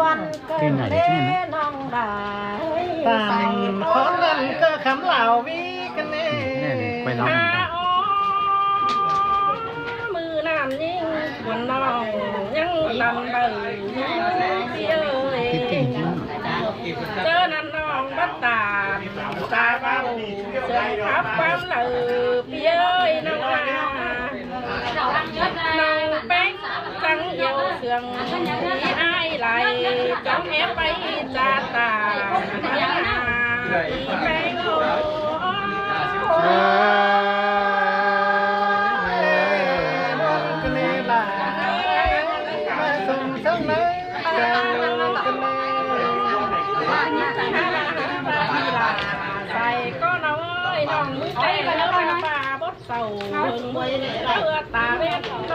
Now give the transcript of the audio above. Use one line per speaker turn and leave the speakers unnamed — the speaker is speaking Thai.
วันเกิดเล่น้องดาตามขอนั้นก็คำเหล่าวิกันเน่ไปร้องมือน้ำยิ่งวันน้องยังลำใบเยอะเจอนั่นน้องบัดตาตาเบาเสือทับความเหลือเยอะน้องน้องแป้งจังเยี่ยวเสืองที่อ้ายไหลจ้องแอบไปจ่าตาแป้งโอ้ใส่ก็น้อยน้องมือใจก็แล้วป่าบดเศร้าเบิ่งมวยเลือตาเวท